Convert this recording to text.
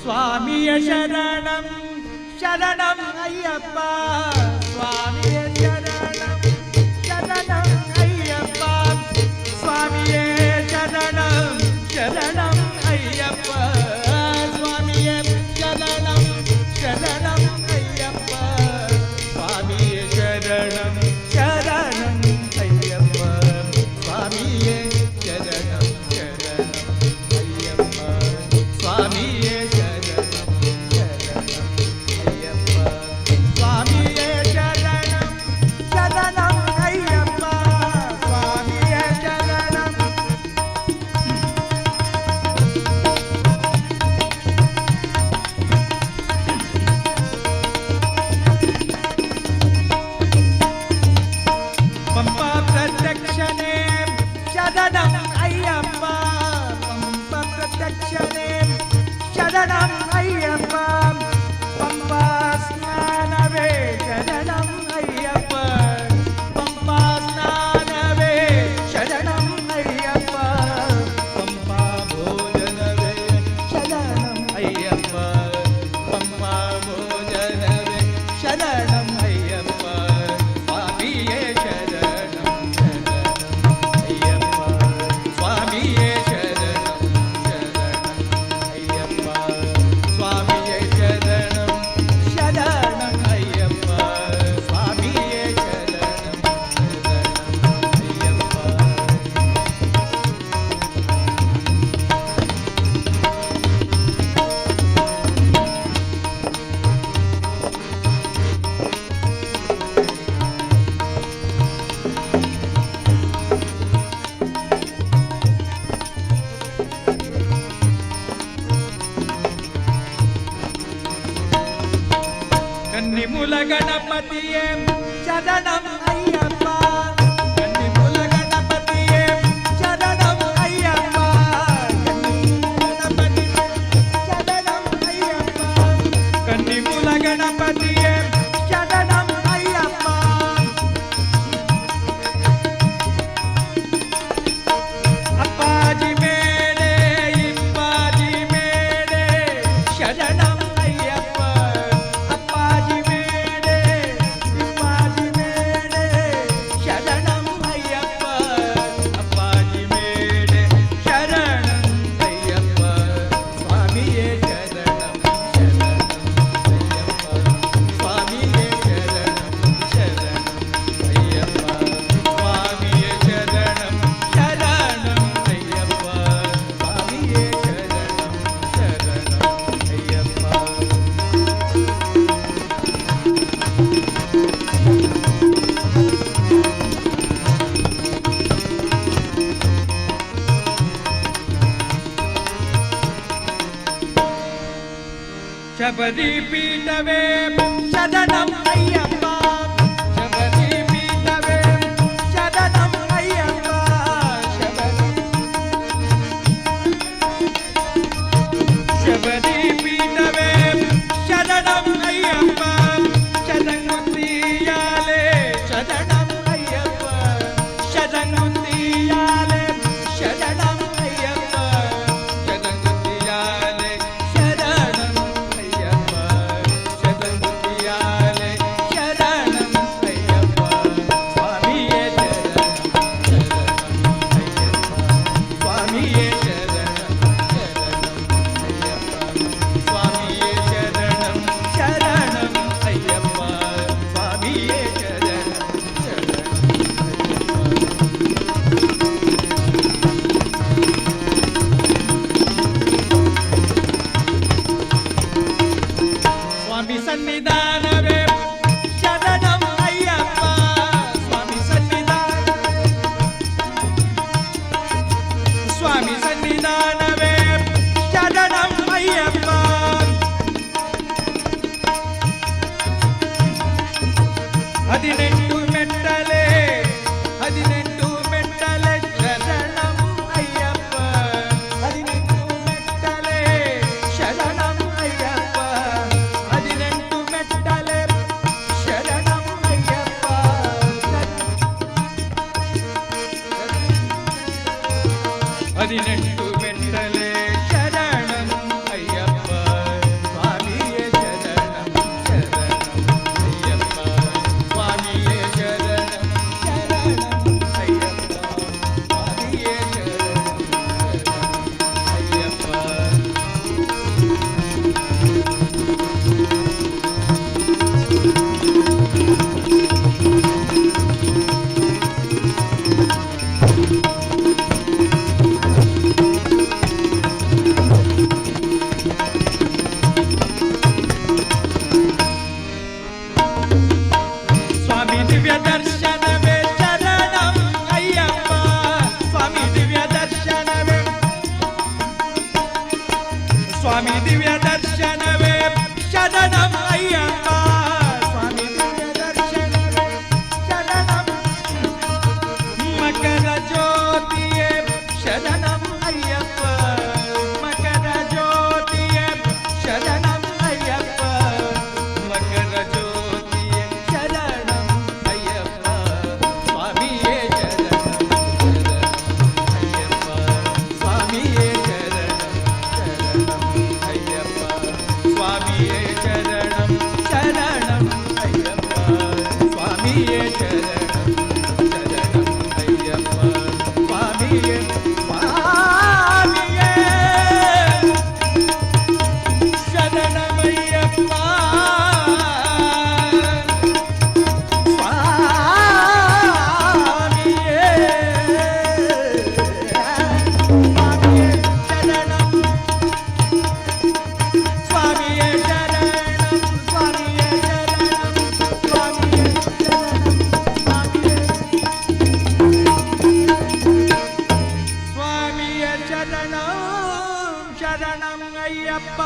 ಸ್ವಾಮಿಯ ಶರಣಂ ಶರಣಂ ಅಯ್ಯಪ್ಪ ಸ್ವಾಮಿಯ ಶರಣಂ ಶರಣಂ ಅಯ್ಯಪ್ಪ ಸ್ವಾಮಿಯೇ ಶರಣಂ ಶರಣಂ ಅಯ್ಯಪ್ಪ ಸ್ವಾಮಿಯೇ ಶರಣಂ ಶರಣಂ ಅಯ್ಯಪ್ಪ ಸ್ವಾಮಿಯೇ ಶರಣಂ ಶರಣಂ ಅಯ್ಯಪ್ಪ ಸ್ವಾಮಿಯೇ ಶರಣಂ ಶರಣಂ ಅಯ್ಯಪ್ಪ ಸ್ವಾಮಿಯೇ ಶರಣಂ ಅಯ್ಯಪ್ಪ ಪಂಪಾ ಸ್ನಾನವೇ ಶರಣಂ ಅಯ್ಯಪ್ಪ ಪಂಪಾ ಸ್ನಾನವೇ ಶರಣಂ ಅಯ್ಯಪ್ಪ ಪಂಪಾ ಭೋಜನವೇ ಶರಣಂ ಅಯ್ಯಪ್ಪ ಪಂಪಾ ಭೋಜನವೇ ಶರಣಂ ಅಯ್ಯಪ್ಪ ಸ್ವಾಮಿಯೇ ಶರಣಂ ಶರಣಂ ಅಯ್ಯಪ್ಪ ಸ್ವಾಮಿಯೇ ಕನ್ನಿಮೂಲ ಗಣಪತಿಯೇ ಶರಣಂ ಅಯ್ಯಪ್ಪ ಕನ್ನಿಮೂಲ ಗಣಪತಿಯೇ ಶರಣಂ ಅಯ್ಯಪ್ಪ ಶರಣಂ ಅಯ್ಯಪ್ಪ ಕನ್ನಿಮೂಲ ಗಣಪತಿಯೇ ಶರಣಂ ಅಯ್ಯಪ್ಪ ಅಪ್ಪಾಜಿ ಮೇಡೆ ಇಪ್ಪಾಜಿ ಮೇಡೆ ಶರಣಂ ಶಬರಿ ಪೀಠವೇ ಶರಣಂ ಅಯ್ಯಪ್ಪ ಶಬರಿ ಪೀಠವೇ ಶರಣಂ ಅಯ್ಯಪ್ಪ ಶಬರಿ ಪೀಠವೇ ಶರಣಂ ಅಯ್ಯಪ್ಪ ಶರಣುತ್ತಿಯಾಲೆ ಶರಣಂ ಅಯ್ಯಪ್ಪ ಶರಣುತ್ತಿಯಾಲೆ ಶರಣಂ ಅಯ್ಯಪ್ಪ ಶರಣುತ್ತಿಯಾಲೆ ಶರಣಂ ಸ್ವಾಮಿ ಸನ್ನಿಧಾನವೇ ಶರಣಂ ಅಯ್ಯಪ್ಪ ಸ್ವಾಮಿ ಸನ್ನಿಧಾನವೇ ಶರಣಂ ಅಯ್ಯಪ್ಪ ಹದಿನೆಂಟು ಮೆಟ್ಟಲೆ ಶರಣಂ ಅಯ್ಯಪ್ಪ ಹದಿನೆಂಟು ಮೆಟ್ಟಲೆ ಶರಣಂ ಅಯ್ಯಪ್ಪ ಹದಿನೆಂಟು ಮೆಟ್ಟಲೆ ಶರಣಂ ಅಯ್ಯಪ್ಪ ಹದಿನೆಂಟು ಮೆಟ್ಟಲೆ ಶರಣಂ ಅಯ್ಯಪ್ಪ ಶರಣಂ ಶರಣಂ ಅಯ್ಯಪ್ಪ